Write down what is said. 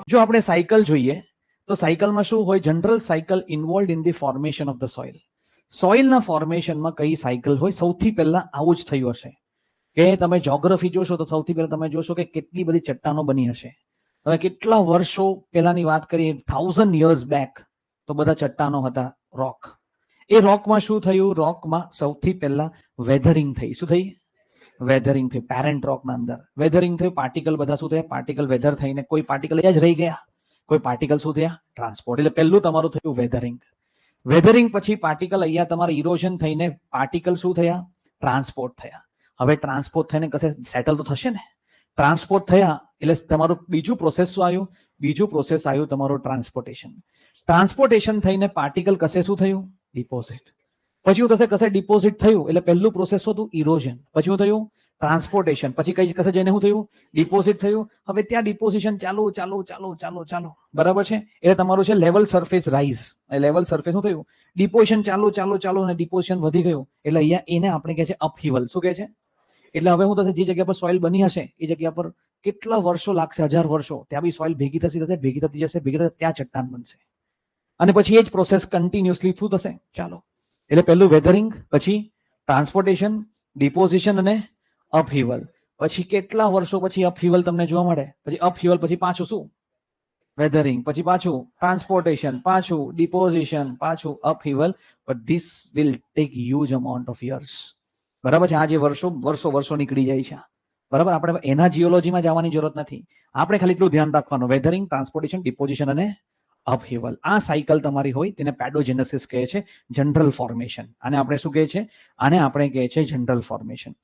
જો આપણે સાયકલ જોઈએ તો સાયકલમાં શું હોય? General cycle involve in the formation of the soil. સોઇલના ફોર્મેશનમાં કઈ સાયકલ હોય? સૌથી પહેલા આવું જ થયું હશે કે તમે જ્યોગ્રાફી જોશો તો સૌથી પહેલા તમે જોશો કે કેટલી બધી ચટ્ટાનો બની હશે. હવે કેટલા વર્ષો પહેલાની વાત કરીએ, 1000 years બેક, તો બધા ચટ્ટાનો હતા, રોક. એ રોકમાં શું થયું? રોકમાં સૌથી પહેલા વેધરિંગ થઈ. શું થઈ? વેધરિંગ થયું. પેરેન્ટ રોકના અંદર વેધરિંગ થયું. પાર્ટિકલ બધા શું થયા? પાર્ટિકલ વેધર થઈને કોઈ પાર્ટિકલ જ રહી ગયા, કોઈ પાર્ટિકલ શું થયા? ટ્રાન્સપોર્ટ. એટલે પહેલું તમારું થયું વેધરિંગ. વેધરિંગ પછી પાર્ટિકલ અહીંયા તમારે ઇરોઝન થઈને પાર્ટિકલ શું થયા? ટ્રાન્સપોર્ટ થયા. હવે ટ્રાન્સપોર્ટ થઈને કશે સેટલ તો થશે ને. ટ્રાન્સપોર્ટ થયા એટલે તમારું બીજું પ્રોસેસ શું આવ્યું? બીજું પ્રોસેસ આવ્યું તમારું ટ્રાન્સપોર્ટેશન. ટ્રાન્સપોર્ટેશન થઈને પાર્ટિકલ કશે શું થયું? ડિપોઝિટ. પછી શું થશે? કશે ડિપોઝિટ થયું એટલે પહેલું પ્રોસેસ શું હતું? ઇરોઝન. પછી શું થયું? ટ્રાન્સપોર્ટેશન. પછી કઈ કશે જઈને શું થયું? ડિપોઝિટ થયું. હવે ત્યાં ડિપોઝિશન ચાલુ ચાલુ ચાલુ ચાલુ ચાલુ, બરાબર છે? એટલે તમારું છે level surface rise. Level surface શું થયું? ડિપોઝિશન ચાલુ ચાલુ ચાલુ અને ડિપોઝિશન વધી ગયું એટલે અહીંયા એને આપણે કહે છે અપહીવલ. શું કહે છે? એટલે હવે શું થશે? જે જગ્યા પર સોઇલ બની હશે એ જગ્યા પર કેટલા વર્ષો લાગશે? 1000 વર્ષો. ત્યાં બી સોઇલ ભેગી થશે, ભેગી થતી જશે, ભેગી થશે, ત્યાં ચટ્ટાન બનશે. અને પછી એ જ પ્રોસેસ કન્ટિન્યુઅસલી શું થશે? ચાલો. એટલે પહેલું વેધરિંગ, પછી ટ્રાન્સપોર્ટેશન, ડિપોઝિશન અને અપહીવલ. પછી કેટલા વર્ષો પછી અપહીવલ તમને જોવા મળે? પછી અપહીવલ પછી પાછું શું? વેધરિંગ. પછી પાછું ટ્રાન્સપોર્ટેશન, પાછું ડિપોઝિશન, પાછું upheaval. But this will take huge amount of years. બરાબર છે? આ જે વર્ષો વર્ષો વર્ષો નીકળી જાય છે, બરાબર. આપણે એના જીઓલોજીમાં જવાની જરૂરત નથી. આપણે ખાલી એટલું ધ્યાન રાખવાનું, વેધરિંગ, ટ્રાન્સપોર્ટેશન, ડિપોઝિશન અને અપહીવલ. આ સાયકલ તમારી હોય તેને પેડોજેનેસિસ કહે છે, જનરલ ફોર્મેશન. આને આપણે શું કહે છે? આને આપણે કહે છે જનરલ ફોર્મેશન.